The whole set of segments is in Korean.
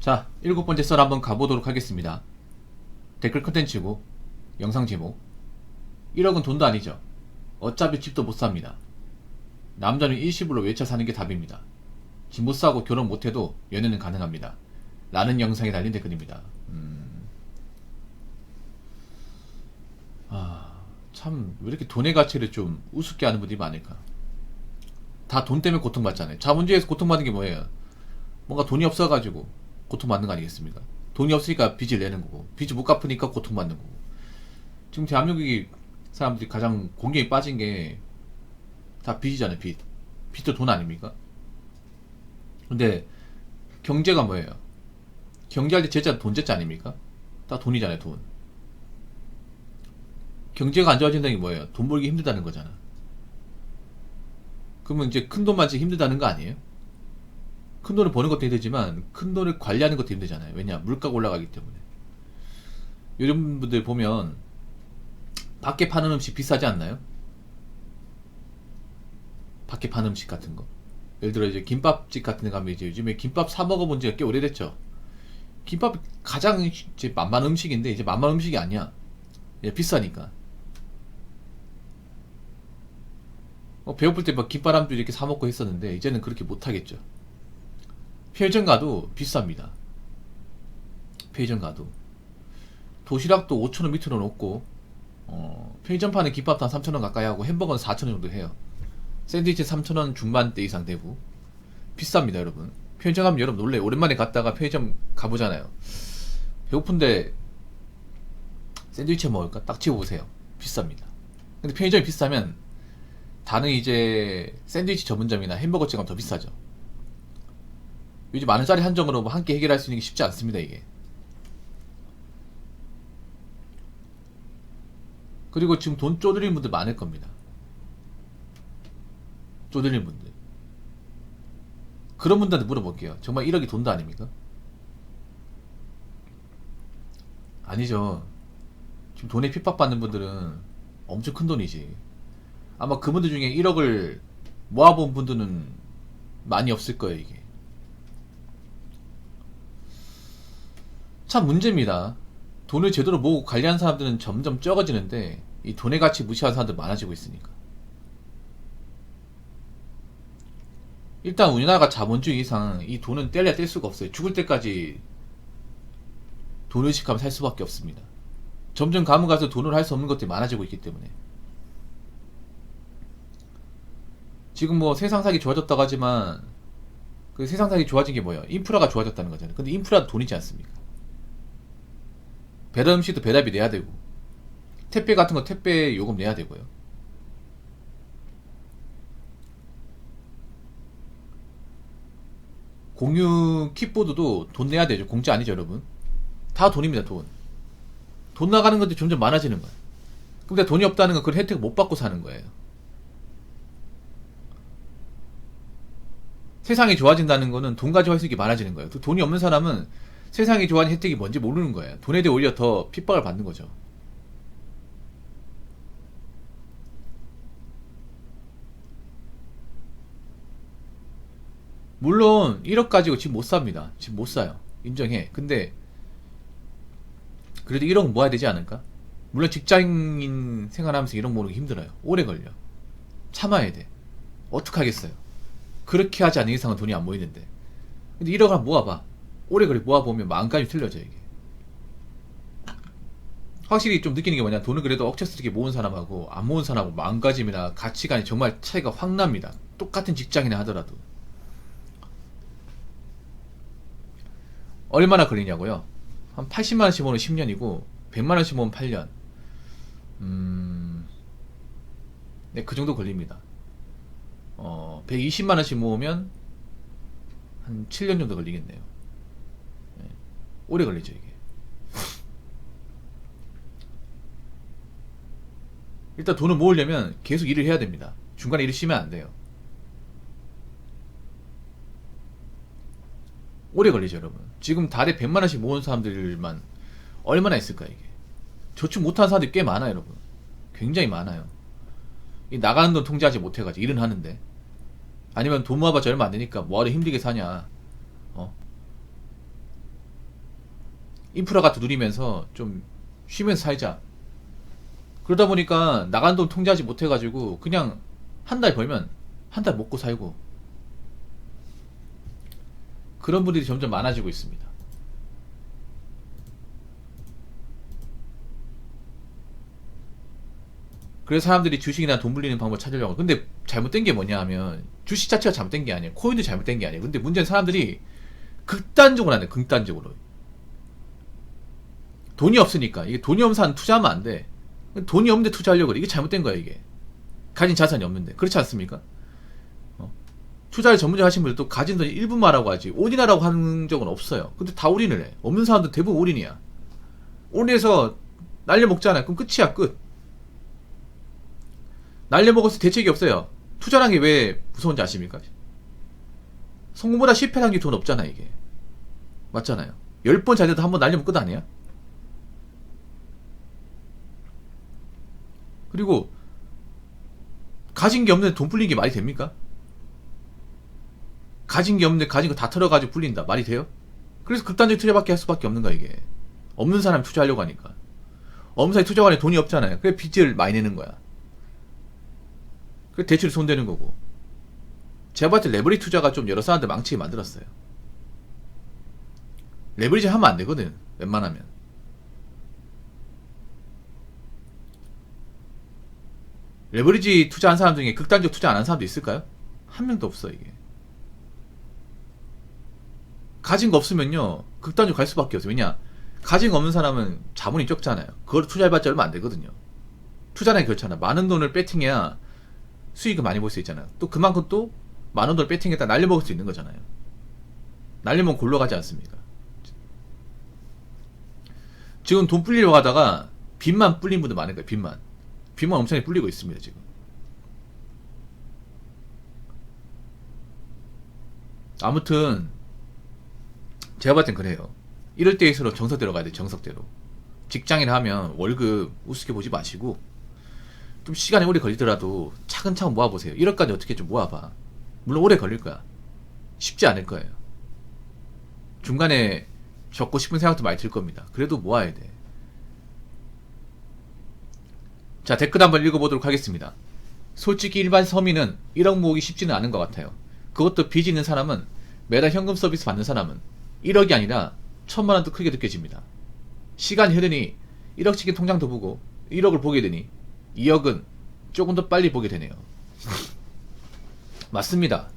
자, 7번째 썰 한번 가보도록 하겠습니다. 댓글 컨텐츠고 영상 제목 1억은 돈도 아니죠. 어차피 집도 못 삽니다. 남자는 일시불로 외쳐 사는 게 답입니다. 집 못 사고 결혼 못해도 연애는 가능합니다. 라는 영상에 달린 댓글입니다. 참 왜 이렇게 돈의 가치를 좀 우습게 하는 분들이 많을까. 다 돈 때문에 고통받잖아요. 자본주의에서 고통받는 게 뭐예요? 뭔가 돈이 없어가지고 고통받는 거 아니겠습니까? 돈이 없으니까 빚을 내는 거고, 빚을 못 갚으니까 고통받는 거고. 지금 대한민국이 사람들이 가장 공경에 빠진 게 다 빚이잖아요. 빚. 빚도 돈 아닙니까? 근데 경제가 뭐예요? 경제할 때 제자 돈 제자 아닙니까? 다 돈이잖아요. 돈. 경제가 안 좋아진다는 게 뭐예요? 돈 벌기 힘들다는 거잖아. 그러면 이제 큰 돈 많지 힘들다는 거 아니에요? 큰 돈을 버는 것도 힘들지만 큰 돈을 관리하는 것도 힘들잖아요. 왜냐? 물가가 올라가기 때문에. 요즘 분들 보면 밖에 파는 음식 비싸지 않나요? 밖에 파는 음식 같은 거. 예를 들어 이제 김밥집 같은 데 가면 이제 요즘에 김밥 사 먹어본 지가 꽤 오래됐죠. 김밥이 가장 이제 만만 음식인데 이제 만만 음식이 아니야. 비싸니까. 배고플 때 막 김바람도 이렇게 사 먹고 했었는데 이제는 그렇게 못 하겠죠. 편의점 가도 비쌉니다. 편의점 가도 도시락도 5,000원 밑으로는 없고 편의점 파는 김밥도 한 3,000원 가까이 하고 햄버거는 4,000원 정도 해요. 샌드위치 3,000원 중반대 이상 되고 비쌉니다. 여러분 편의점 가면 여러분 원래 오랜만에 갔다가 편의점 가보잖아요. 배고픈데 샌드위치 먹을까? 딱 집어보세요. 비쌉니다. 근데 편의점이 비싸면 다른 이제 샌드위치 전문점이나 햄버거집 가면 더 비싸죠. 요즘 만 원짜리 한정으로 뭐 한 끼 해결할 수 있는 게 쉽지 않습니다. 이게. 그리고 지금 돈 쪼들린 분들 많을 겁니다. 쪼들린 분들. 그런 분들한테 물어볼게요. 정말 1억이 돈도 아닙니까? 아니죠. 지금 돈에 핍박받는 분들은 엄청 큰 돈이지. 아마 그분들 중에 1억을 모아본 분들은 많이 없을 거예요. 이게 참 문제입니다. 돈을 제대로 모으고 관리하는 사람들은 점점 적어지는데 이 돈의 가치 무시하는 사람들 많아지고 있으니까. 일단 우리나라가 자본주의 이상 이 돈은 뗄래야 뗄 수가 없어요. 죽을 때까지 돈 의식하면 살 수밖에 없습니다. 점점 가면 가서 돈으로 할 수 없는 것들이 많아지고 있기 때문에. 지금 뭐 세상 살기 좋아졌다고 하지만 그 세상 살기 좋아진 게 뭐예요? 인프라가 좋아졌다는 거잖아요. 근데 인프라도 돈이지 않습니까? 배달 음식도 배달비 내야 되고 택배 같은 거 택배 요금 내야 되고요. 공유 킥보드도 돈 내야 되죠. 공짜 아니죠, 여러분. 다 돈입니다. 돈 나가는 것들이 점점 많아지는 거예요. 근데 돈이 없다는 건 그런 혜택을 못 받고 사는 거예요. 세상이 좋아진다는 거는 돈 가지고 할 수 있는 게 많아지는 거예요. 또 돈이 없는 사람은 세상이 좋아하는 혜택이 뭔지 모르는 거예요. 돈에 대해 오히려 더 핍박을 받는 거죠. 물론 1억 가지고 집 못 삽니다. 집 못 사요. 인정해. 근데 그래도 1억 모아야 되지 않을까? 물론 직장인 생활하면서 1억 모으는 게 힘들어요. 오래 걸려. 참아야 돼. 어떡하겠어요. 그렇게 하지 않는 이상은 돈이 안 모이는데. 근데 1억 을 모아봐. 오래 걸려 모아보면 마음가짐이 틀려져 이게. 확실히 좀 느끼는 게 뭐냐, 돈을 그래도 억척스럽게 모은 사람하고 안 모은 사람하고 마음가짐이나 가치관이 정말 차이가 확 납니다. 똑같은 직장이나 하더라도. 얼마나 걸리냐고요? 한 80만원씩 모으면 10년이고 100만원씩 모으면 8년. 네, 그 정도 걸립니다. 120만원씩 모으면 한 7년 정도 걸리겠네요. 네, 오래 걸리죠 이게. 일단 돈을 모으려면 계속 일을 해야 됩니다. 중간에 일을 쉬면 안 돼요. 오래 걸리죠 여러분. 지금 달에 100만원씩 모은 사람들만 얼마나 있을까 이게. 저축 못하는 사람들이 꽤 많아요 여러분. 굉장히 많아요. 이 나가는 돈 통제하지 못해가지고 일은 하는데, 아니면 돈 모아봤자 얼마 안 되니까 뭐하러 힘들게 사냐. 인프라 같은 거 누리면서 좀 쉬면서 살자. 그러다 보니까 나간 돈 통제하지 못해가지고 그냥 한 달 벌면 한 달 먹고 살고, 그런 분들이 점점 많아지고 있습니다. 그래서 사람들이 주식이나 돈 불리는 방법 찾으려고. 근데 잘못된 게 뭐냐 하면 주식 자체가 잘못된 게 아니에요. 코인도 잘못된 게 아니에요. 근데 문제는 사람들이 극단적으로 하네. 극단적으로. 돈이 없으니까. 이게 돈이 없는 사람 투자하면 안 돼. 돈이 없는데 투자하려고 그래. 이게 잘못된 거야 이게. 가진 자산이 없는데. 그렇지 않습니까? 투자를 전문적으로 하신 분들도 가진 돈이 1분마라고 하지 올인하라고 하는 적은 없어요. 근데 다 올인을 해. 없는 사람들 대부분 올인이야. 올인해서 날려먹잖아. 그럼 끝이야. 끝. 날려먹어서 대책이 없어요. 투자란 게 왜 무서운지 아십니까? 성공보다 실패한 게 돈 없잖아 이게. 맞잖아요. 10번 잘 돼도 한 번 날리면 끝 아니야? 그리고 가진 게 없는데 돈 불리는 게 말이 됩니까? 가진 게 없는데 가진 거 다 털어가지고 불린다. 말이 돼요? 그래서 극단적 투자밖에 할 수밖에 없는 거야 이게. 없는 사람이 투자하려고 하니까. 없는 사람이 투자하는 돈이 없잖아요. 그래 빚을 많이 내는 거야. 그래 대출이 손대는 거고. 제가 봤을 때 레버리지 투자가 좀 여러 사람들 망치게 만들었어요. 레버리지 하면 안 되거든. 웬만하면. 레버리지 투자한 사람 중에 극단적 투자 안 한 사람도 있을까요? 한 명도 없어 이게. 가진 거 없으면요 극단적으로 갈 수밖에 없어요. 왜냐, 가진 거 없는 사람은 자본이 적잖아요. 그걸 투자해봤자 얼마 안 되거든요. 투자는 그렇잖아. 많은 돈을 배팅해야 수익을 많이 볼 수 있잖아요. 또 그만큼 또 많은 돈을 배팅했다 날려먹을 수 있는 거잖아요. 날려먹으면 골로 가지 않습니까? 지금 돈 불리려고 하다가 빚만 불린 분들 많은 거예요. 빚만 엄청 불리고 있습니다 지금. 아무튼 제가 봤을 땐 그래요. 이럴 때일수록 정석대로 가야 돼. 정석대로. 직장일 하면 월급 우습게 보지 마시고 좀 시간이 오래 걸리더라도 차근차근 모아보세요. 1억까지 어떻게 좀 모아봐. 물론 오래 걸릴 거야. 쉽지 않을 거예요. 중간에 적고 싶은 생각도 많이 들 겁니다. 그래도 모아야 돼. 자, 댓글 한번 읽어보도록 하겠습니다. 솔직히 일반 서민은 1억 모으기 쉽지는 않은 것 같아요. 그것도 빚 있는 사람은 매달 현금 서비스 받는 사람은 1억이 아니라 1000만원도 크게 느껴집니다. 시간이 흐르니 1억씩의 통장도 보고 1억을 보게 되니 2억은 조금 더 빨리 보게 되네요. 맞습니다.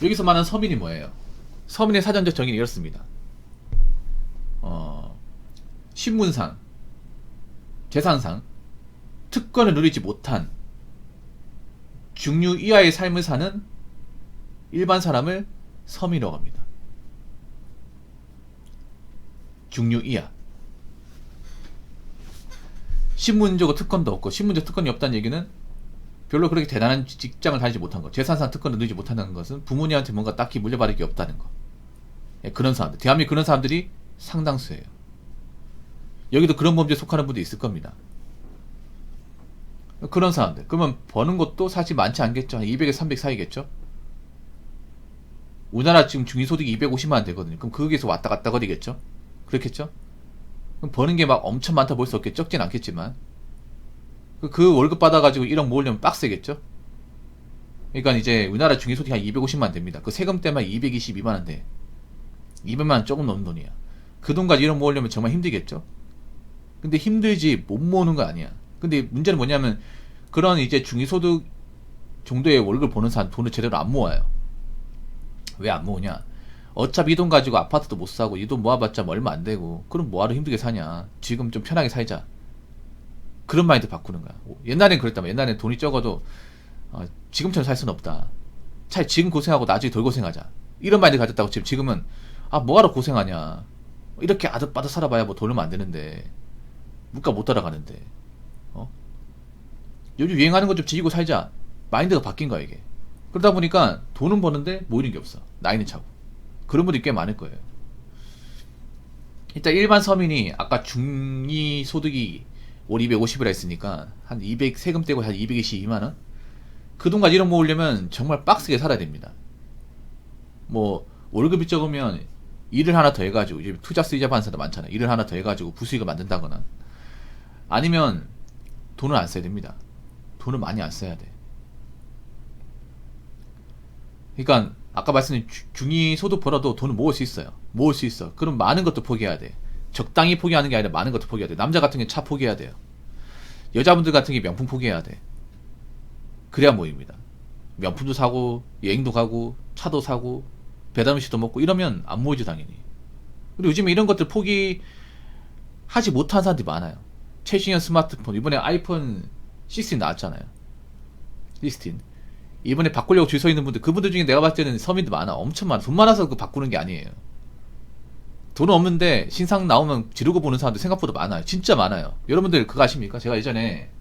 여기서 말하는 서민이 뭐예요? 서민의 사전적 정의는 이렇습니다. 신분상, 재산상 특권을 누리지 못한 중류 이하의 삶을 사는 일반 사람을 서민이라고 합니다. 중류 이하. 신분적으로 특권도 없고, 신분적 특권이 없다는 얘기는 별로 그렇게 대단한 직장을 다니지 못한 것, 재산상 특권을 누리지 못하는 것은 부모님한테 뭔가 딱히 물려받을 게 없다는 것. 예, 그런 사람들, 대한민국 그런 사람들이 상당수예요. 여기도 그런 범죄에 속하는 분도 있을 겁니다. 그런 사람들, 그러면 버는 것도 사실 많지 않겠죠. 한 200에서 300 사이겠죠. 우리나라 지금 중위소득이 250만원 되거든요. 그럼 거기에서 왔다 갔다 거리겠죠. 그렇겠죠. 그럼 버는 게 막 엄청 많다 볼 수 없겠죠. 적진 않겠지만 그 월급 받아가지고 1억 모으려면 빡세겠죠. 그러니까 이제 우리나라 중위소득이 한 250만원 됩니다. 그 세금 때문에 222만원 돼. 200만원 조금 넘는 돈이야. 그 돈까지 1억 모으려면 정말 힘들겠죠. 근데 힘들지 못 모으는 거 아니야. 근데 문제는 뭐냐면 그런 이제 중위소득 정도의 월급을 버는 사람 돈을 제대로 안 모아요. 왜 안 모으냐? 어차피 이 돈 가지고 아파트도 못 사고 이 돈 모아봤자 뭐 얼마 안 되고 그럼 뭐하러 힘들게 사냐. 지금 좀 편하게 살자. 그런 마인드 바꾸는 거야. 옛날엔 그랬다면 옛날엔 돈이 적어도 지금처럼 살 수는 없다. 차라리 지금 고생하고 나중에 덜 고생하자. 이런 마인드 가졌다고 지금은 뭐하러 고생하냐. 이렇게 아득바득 살아봐야 뭐 돈 얼마 안 되는데 물가 못 따라가는데 요즘 유행하는 거 좀 지키고 살자. 마인드가 바뀐 거야 이게. 그러다 보니까 돈은 버는데 모이는 게 없어. 나이는 차고. 그런 분들이 꽤 많을 거예요. 일단 일반 서민이 아까 중위 소득이 월 250이라 했으니까 한 200 세금 떼고 한 222만원? 그 돈까지 1억 모으려면 정말 빡세게 살아야 됩니다. 뭐 월급이 적으면 일을 하나 더 해가지고, 이제 투자 쓰이자 하는 사람도 많잖아요. 일을 하나 더 해가지고 부수익을 만든다거나, 아니면 돈을 안 써야 됩니다. 돈을 많이 안 써야 돼. 그러니까 아까 말씀드린 중위 소득 벌어도 돈을 모을 수 있어요. 모을 수 있어. 그럼 많은 것도 포기해야 돼. 적당히 포기하는 게 아니라 많은 것도 포기해야 돼. 남자 같은 게 차 포기해야 돼요. 여자분들 같은 게 명품 포기해야 돼. 그래야 모입니다. 명품도 사고, 여행도 가고, 차도 사고, 배달 음식도 먹고 이러면 안 모이죠, 당연히. 그리고 요즘에 이런 것들 포기하지 못한 사람들이 많아요. 최신형 스마트폰, 이번에 아이폰 16 나왔잖아요. 16. 이번에 바꾸려고 줄 서 있는 분들, 그분들 중에 내가 봤을 때는 서민들 많아. 엄청 많아. 돈 많아서 그 바꾸는 게 아니에요. 돈은 없는데 신상 나오면 지르고 보는 사람들 생각보다 많아요. 진짜 많아요. 여러분들 그거 아십니까? 제가 예전에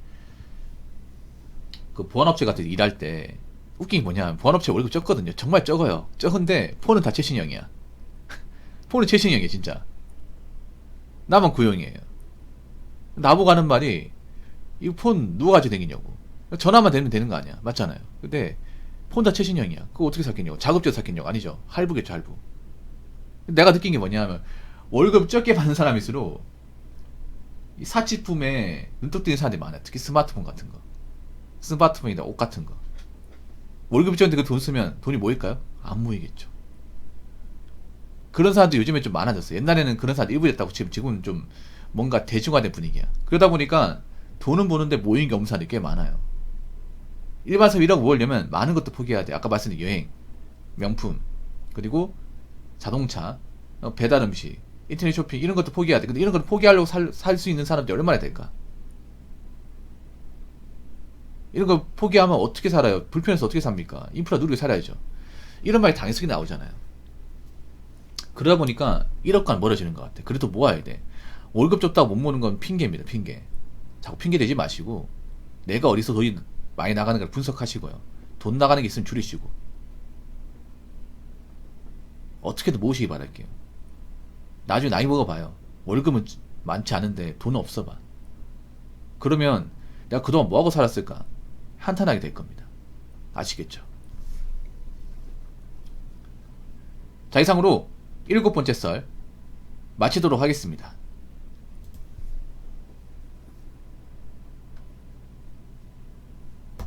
그 보안업체 같은 데 일할 때 웃긴 게 뭐냐, 보안업체 월급 적거든요. 정말 적어요. 적은데 폰은 다 최신형이야. 폰은 최신형이야 진짜. 나만 구형이에요. 나보고 하는 말이, 이 폰 누가 가지고 다니냐고. 전화만 되면 되는 거 아니야. 맞잖아요. 근데 폰 다 최신형이야. 그거 어떻게 샀겠냐고. 자급제로 샀겠냐고. 아니죠. 할부겠죠, 할부. 내가 느낀 게 뭐냐면, 월급 적게 받는 사람일수록 이 사치품에 눈독 들이는 사람들이 많아요. 특히 스마트폰 같은 거, 스마트폰이나 옷 같은 거. 월급이 적은데 그 돈 쓰면 돈이 모일까요? 안 모이겠죠. 그런 사람들이 요즘에 좀 많아졌어요. 옛날에는 그런 사람들 일부 됐다고, 지금은 좀 뭔가 대중화된 분위기야. 그러다 보니까 돈은 버는데 모이는 게 없는 사람들이 꽤 많아요. 일반 사업 1억 모으려면 많은 것도 포기해야 돼. 아까 말씀드린 여행, 명품, 그리고 자동차, 배달 음식, 인터넷 쇼핑, 이런 것도 포기해야 돼. 근데 이런 것도 포기하려고 살 수 있는 사람들이 얼마나 될까? 이런 거 포기하면 어떻게 살아요? 불편해서 어떻게 삽니까? 인프라 누리게 살아야죠. 이런 말이 당연히 나오잖아요. 그러다 보니까 1억간 멀어지는 것 같아. 그래도 모아야 돼. 월급 줬다고 못 모으는 건 핑계입니다. 핑계. 자꾸 핑계 대지 마시고, 내가 어디서 돈이 많이 나가는 걸 분석하시고요. 돈 나가는 게 있으면 줄이시고, 어떻게든 모으시기 바랄게요. 나중에 나이 먹어봐요. 월급은 많지 않은데 돈은 없어봐. 그러면 내가 그동안 뭐하고 살았을까? 한탄하게 될 겁니다. 아시겠죠? 자, 이상으로 7번째 썰 마치도록 하겠습니다.